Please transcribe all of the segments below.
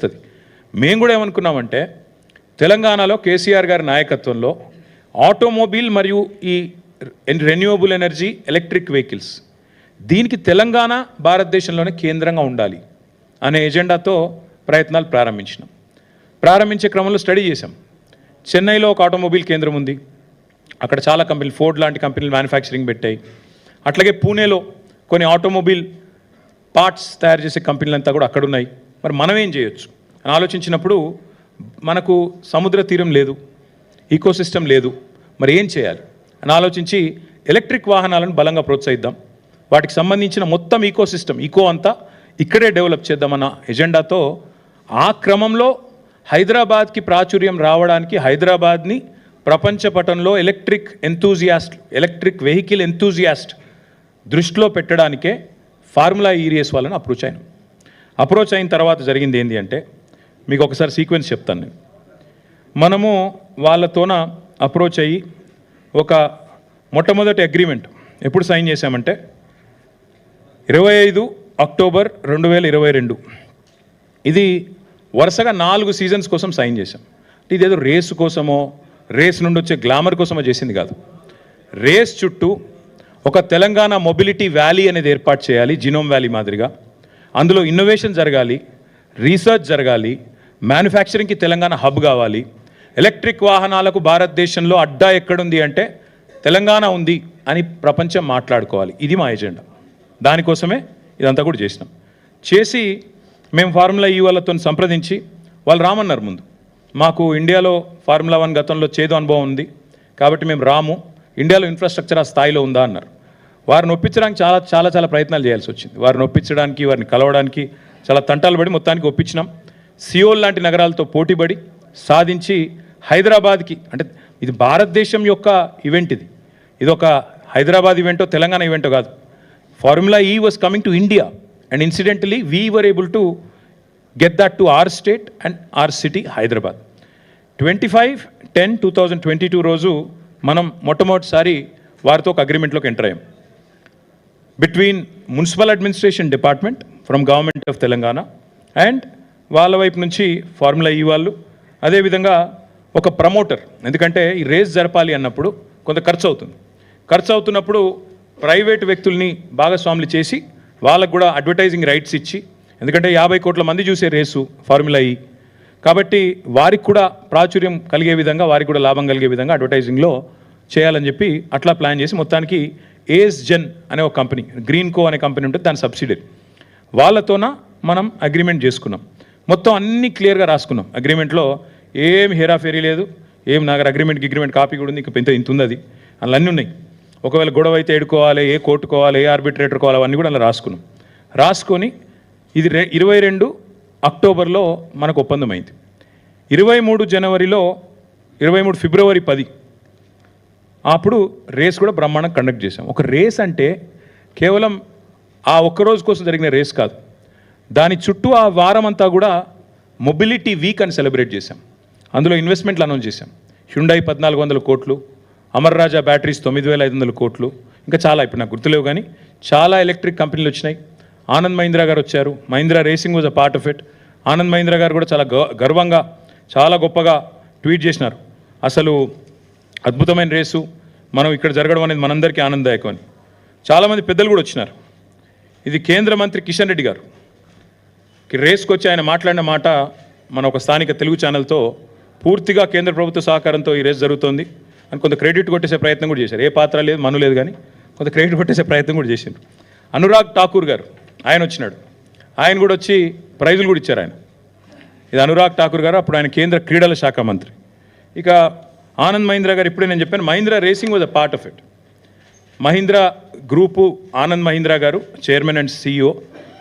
చేస్తుంది. మేము కూడా ఏమనుకున్నామంటే తెలంగాణలో కేసీఆర్ గారి నాయకత్వంలో ఆటోమొబైల్ మరియు ఈ రెన్యూవబుల్ ఎనర్జీ ఎలక్ట్రిక్ వెహికల్స్ దీనికి తెలంగాణ భారతదేశంలోనే కేంద్రంగా ఉండాలి అనే ఎజెండాతో ప్రయత్నాలు ప్రారంభించే క్రమంలో స్టడీ చేశాం. చెన్నైలో ఒక ఆటోమొబైల్ కేంద్రం ఉంది, అక్కడ చాలా కంపెనీలు ఫోర్డ్ లాంటి కంపెనీలు మ్యానుఫ్యాక్చరింగ్ పెట్టాయి. అట్లాగే పూణేలో కొన్ని ఆటోమొబైల్ పార్ట్స్ తయారు చేసే కంపెనీలంతా కూడా అక్కడ ఉన్నాయి. మరి మనం ఏం చేయొచ్చు అని ఆలోచించినప్పుడు మనకు సముద్ర తీరం లేదు, ఈకోసిస్టమ్ లేదు, మరి ఏం చేయాలి అని ఆలోచించి ఎలక్ట్రిక్ వాహనాలను బలంగా ప్రోత్సహిద్దాం, వాటికి సంబంధించిన మొత్తం ఈకోసిస్టమ్ అంతా ఇక్కడే డెవలప్ చేద్దామన్న ఎజెండాతో ఆ క్రమంలో హైదరాబాద్కి ప్రాచుర్యం రావడానికి హైదరాబాద్ని ప్రపంచ పటంలో ఎలక్ట్రిక్ వెహికల్ ఎంతూజియాస్ట్ దృష్టిలో పెట్టడానికే ఫార్ములా ఈ రేస్ వాళ్ళని అప్రోచ్ అయిన తర్వాత జరిగింది ఏంటి అంటే మీకు ఒకసారి సీక్వెన్స్ చెప్తాను నేను. మనము వాళ్ళతోన అప్రోచ్ అయ్యి ఒక మొట్టమొదటి అగ్రిమెంట్ ఎప్పుడు సైన్ చేశామంటే 25 అక్టోబర్ 2022. ఇది వరుసగా 4 సీజన్స్ కోసం సైన్ చేశాం. ఇదేదో రేసు కోసమో రేస్ నుండి వచ్చే గ్లామర్ కోసమో చేసింది కాదు. రేస్ చుట్టూ ఒక తెలంగాణ మొబిలిటీ వ్యాలీ అనేది ఏర్పాటు చేయాలి, జినోమ్ వ్యాలీ మాదిరిగా. అందులో ఇన్నోవేషన్ జరగాలి, రీసెర్చ్ జరగాలి, మ్యానుఫ్యాక్చరింగ్కి తెలంగాణ హబ్ కావాలి. ఎలక్ట్రిక్ వాహనాలకు భారతదేశంలో అడ్డా ఎక్కడుంది అంటే తెలంగాణ ఉంది అని ప్రపంచం మాట్లాడుకోవాలి. ఇది మా ఎజెండా. దానికోసమే ఇదంతా కూడా చేసి మేము ఫార్ములా ఈ వాళ్ళతో సంప్రదించి వాళ్ళు రామన్నారు. ముందు మాకు ఇండియాలో ఫార్ములా 1 గతంలో చేదు అనుభవం ఉంది కాబట్టి మేము రాము, ఇండియాలో ఇన్ఫ్రాస్ట్రక్చర్ ఆ స్థాయిలో ఉందా అన్నారు. వారిని ఒప్పించడానికి చాలా ప్రయత్నాలు చేయాల్సి వచ్చింది. వారిని ఒప్పించడానికి, వారిని కలవడానికి చాలా తంటాలు పడి మొత్తానికి ఒప్పించినాం. సియోల్ లాంటి నగరాలతో పోటీపడి సాధించి హైదరాబాద్కి, అంటే ఇది భారతదేశం యొక్క ఈవెంట్, ఇది ఒక హైదరాబాద్ ఈవెంటో తెలంగాణ ఈవెంటో కాదు. Formula E was coming to India and incidentally we were able to get that to our state and our city Hyderabad. 25/10/2022 రోజు మనం మొట్టమొదటిసారి వారితో ఒక అగ్రిమెంట్లోకి ఎంటర్ అయ్యాం. Between municipal administration department from government of Telangana and వాళ్ళ వైపు నుంచి ఫార్ములా ఈ వాళ్ళు, అదేవిధంగా ఒక ప్రమోటర్. ఎందుకంటే ఈ రేస్ జరపాలి అన్నప్పుడు కొంత ఖర్చు అవుతున్నప్పుడు ప్రైవేట్ వ్యక్తుల్ని భాగస్వాములు చేసి వాళ్ళకు కూడా అడ్వర్టైజింగ్ రైట్స్ ఇచ్చి, ఎందుకంటే 50 కోట్ల మంది చూసే రేసు ఫార్ములా ఈ కాబట్టి వారికి కూడా ప్రాచుర్యం కలిగే విధంగా, వారికి కూడా లాభం కలిగే విధంగా అడ్వర్టైజింగ్లో చేయాలని చెప్పి అట్లా ప్లాన్ చేసి మొత్తానికి ASGen అనే ఒక కంపెనీ, గ్రీన్కో అనే కంపెనీ ఉంటుంది, దాని సబ్సిడరీ, వాళ్ళతోన మనం అగ్రిమెంట్ చేసుకున్నాం. మొత్తం అన్నీ క్లియర్గా రాసుకున్నాం. అగ్రిమెంట్లో ఏం హేరాఫేరీ లేదు, ఏం నా దగ్గర అగ్రిమెంట్ కాపీ కూడా ఉంది, ఇంకా ఇంత ఉంది, అది అందులో అన్నీ ఉన్నాయి. ఒకవేళ గొడవ అయితే ఎడుకోవాలి, ఏ కోర్టుకోవాలి, ఏ ఆర్బిట్రేటర్ కోవాలి, అవన్నీ కూడా అలా రాసుకొని ఇది 22 అక్టోబర్లో మనకు ఒప్పందం అయింది. 23 జనవరిలో 23 ఫిబ్రవరి 10 అప్పుడు రేస్ కూడా బ్రహ్మాండంగా కండక్ట్ చేశాం. ఒక రేస్ అంటే కేవలం ఆ ఒక్కరోజు కోసం జరిగిన రేస్ కాదు, దాని చుట్టూ ఆ వారం అంతా కూడా మొబిలిటీ వీక్ అని సెలబ్రేట్ చేశాం. అందులో ఇన్వెస్ట్మెంట్లు అనౌన్స్ చేశాం. హ్యుండై 1400 కోట్లు, అమర్ రాజా బ్యాటరీస్ 9500 కోట్లు, ఇంకా చాలా ఇప్పుడు నాకు గుర్తులేవు కానీ చాలా ఎలక్ట్రిక్ కంపెనీలు వచ్చినాయి. ఆనంద్ మహీంద్రా గారు వచ్చారు, Mahindra racing was a part of it. Anand Mahindra గారు కూడా చాలా గర్వంగా చాలా గొప్పగా ట్వీట్ చేసినారు, అసలు అద్భుతమైన రేసు మనం ఇక్కడ జరగడం అనేది మనందరికీ ఆనందదాయకం అని. చాలామంది పెద్దలు కూడా వచ్చినారు. ఇది కేంద్ర మంత్రి కిషన్ రెడ్డి గారు రేస్కి వచ్చి ఆయన మాట్లాడిన మాట మన ఒక స్థానిక తెలుగు ఛానల్తో పూర్తిగా కేంద్ర ప్రభుత్వ సహకారంతో ఈ రేస్ జరుగుతోంది అని కొంత క్రెడిట్ కొట్టేసే ప్రయత్నం కూడా చేశారు. ఏ పాత్ర లేదు, మను లేదు, కానీ కొంత క్రెడిట్ కొట్టేసే ప్రయత్నం కూడా చేశారు. అనురాగ్ ఠాకూర్ గారు ఆయన వచ్చినాడు, ఆయన కూడా వచ్చి ప్రైజులు కూడా ఇచ్చారు. ఇది అనురాగ్ ఠాకూర్ గారు, అప్పుడు ఆయన కేంద్ర క్రీడల శాఖ మంత్రి. ఇక ఆనంద్ మహీంద్రా గారు, ఇప్పుడే నేను చెప్పాను, Mahindra racing was a part of it. Mahindra group Anand Mahindra గారు చైర్మన్ అండ్ CEO,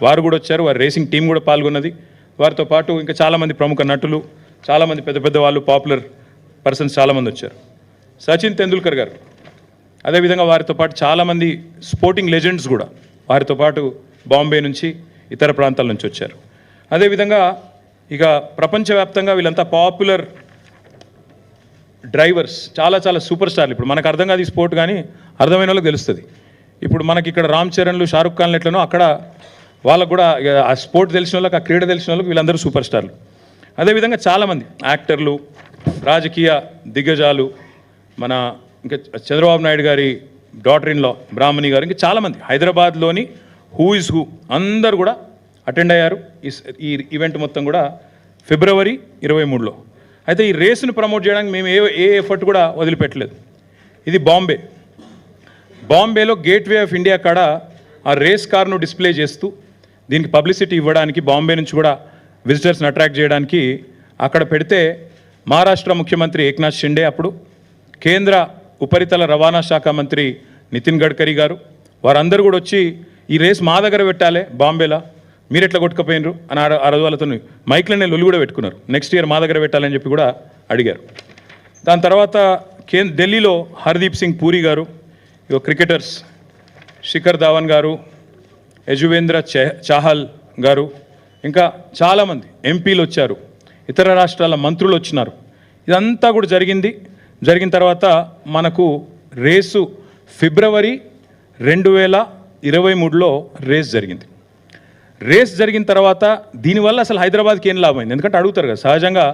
వారు కూడా వచ్చారు. వారి రేసింగ్ టీం కూడా పాల్గొన్నది. వారితో పాటు ఇంకా చాలామంది ప్రముఖ నటులు, చాలామంది పెద్ద వాళ్ళు, పాపులర్ పర్సన్స్ చాలామంది వచ్చారు. సచిన్ తెందుల్కర్ గారు, అదేవిధంగా వారితో పాటు చాలామంది స్పోర్టింగ్ లెజెండ్స్ కూడా వారితో పాటు బాంబే నుంచి ఇతర ప్రాంతాల నుంచి వచ్చారు. అదేవిధంగా ఇక ప్రపంచవ్యాప్తంగా వీళ్ళంతా పాపులర్ డ్రైవర్స్, చాలా సూపర్ స్టార్లు. ఇప్పుడు మనకు అర్థం కాదు ఈ స్పోర్ట్, కానీ అర్థమైన వాళ్ళకి తెలుస్తుంది. ఇప్పుడు మనకి ఇక్కడ రామ్ చరణ్లు, షారుఖ్ ఖాన్లు ఎట్లనో అక్కడ వాళ్ళకు కూడా ఆ స్పోర్ట్ తెలిసిన వాళ్ళకి, ఆ క్రీడ తెలిసిన వాళ్ళకి వీళ్ళందరూ సూపర్ స్టార్లు. అదేవిధంగా చాలామంది యాక్టర్లు, రాజకీయ దిగ్గజాలు, మన ఇంకా చంద్రబాబు నాయుడు గారి డాటర్ ఇన్ లా బ్రాహ్మణి గారు, ఇంకా చాలామంది హైదరాబాద్లోని హూ ఇస్ హూ అందరూ కూడా అటెండ్ అయ్యారు ఈ ఈవెంట్ మొత్తం కూడా ఫిబ్రవరి 23లో. అయితే ఈ రేసును ప్రమోట్ చేయడానికి మేము ఏ ఎఫర్ట్ కూడా వదిలిపెట్టలేదు. ఇది బాంబేలో గేట్వే ఆఫ్ ఇండియా కాడ ఆ రేస్ కార్ను డిస్ప్లే చేస్తూ దీనికి పబ్లిసిటీ ఇవ్వడానికి, బాంబే నుంచి కూడా విజిటర్స్ని అట్రాక్ట్ చేయడానికి అక్కడ పెడితే మహారాష్ట్ర ముఖ్యమంత్రి ఏక్నాథ్ షిండే, అప్పుడు కేంద్ర ఉపరితల రవాణా శాఖ మంత్రి నితిన్ గడ్కరీ గారు, వారందరూ కూడా వచ్చి ఈ రేస్ మా దగ్గర పెట్టాలి బాంబేలో, మీరు ఎట్లా కొట్టుకుపోయినరు అని ఆ రోజు వాళ్ళతో మైక్లనే లొల్లి కూడా పెట్టుకున్నారు. నెక్స్ట్ ఇయర్ మా దగ్గర పెట్టాలని చెప్పి కూడా అడిగారు. దాని తర్వాత ఢిల్లీలో హర్దీప్ సింగ్ పూరి గారు, క్రికెటర్స్ శిఖర్ ధావన్ గారు, యజువేంద్ర చాహల్ గారు, ఇంకా చాలామంది ఎంపీలు వచ్చారు, ఇతర రాష్ట్రాల మంత్రులు వచ్చినారు. ఇదంతా కూడా జరిగిన తర్వాత మనకు రేసు ఫిబ్రవరి 2023లో రేస్ జరిగింది. రేస్ జరిగిన తర్వాత దీనివల్ల అసలు హైదరాబాద్కి ఏం లాభమైంది? ఎందుకంటే అడుగుతారు కదా సహజంగా.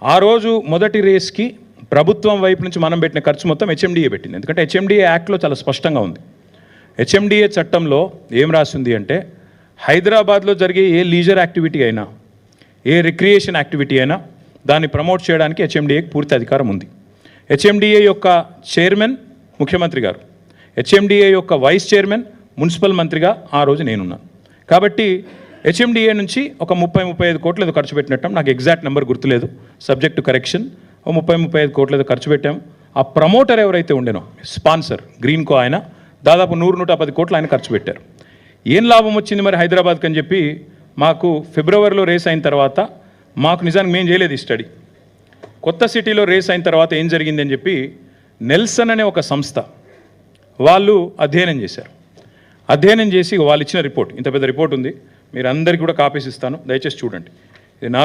ఆ రోజు మొదటి రేస్కి ప్రభుత్వం వైపు నుంచి మనం పెట్టిన ఖర్చు మొత్తం హెచ్ఎండిఏ పెట్టింది. ఎందుకంటే హెచ్ఎండిఏ యాక్ట్లో చాలా స్పష్టంగా ఉంది. హెచ్ఎండిఏ చట్టంలో ఏం రాసింది అంటే, హైదరాబాద్లో జరిగే ఏ లీజర్ యాక్టివిటీ అయినా, ఏ రిక్రియేషన్ యాక్టివిటీ అయినా దాన్ని ప్రమోట్ చేయడానికి హెచ్ఎండిఏకి పూర్తి అధికారం ఉంది. హెచ్ఎండిఏ యొక్క చైర్మన్ ముఖ్యమంత్రి గారు, హెచ్ఎండిఏ యొక్క వైస్ చైర్మన్ మున్సిపల్ మంత్రిగా ఆ రోజు నేనున్నాను. కాబట్టి హెచ్ఎండిఏ నుంచి ఒక 30-35 కోట్లు ఏదో ఖర్చు పెట్టినట్టు, నాకు ఎగ్జాక్ట్ నెంబర్ గుర్తులేదు, సబ్జెక్ట్ టు కరెక్షన్, 30-35 కోట్లు ఏదో ఖర్చు పెట్టాము. ఆ ప్రమోటర్ ఎవరైతే ఉండేనో, స్పాన్సర్ గ్రీన్కో, ఆయన దాదాపు 100-110 కోట్లు ఆయన ఖర్చు పెట్టారు. ఏం లాభం వచ్చింది మరి హైదరాబాద్కి అని చెప్పి మాకు ఫిబ్రవరిలో రేస్ అయిన తర్వాత మాకు నిజానికి మేము చేయలేదు ఈ స్టడీ. కొత్త సిటీలో రేస్ అయిన తర్వాత ఏం జరిగింది అని చెప్పి నెల్సన్ అనే ఒక సంస్థ వాళ్ళు అధ్యయనం చేశారు. అధ్యయనం చేసి వాళ్ళు ఇచ్చిన రిపోర్ట్, ఇంత పెద్ద రిపోర్ట్ ఉంది, మీరు అందరికీ కూడా కాపీస్ ఇస్తాను, దయచేసి చూడండి. ఇది నాకు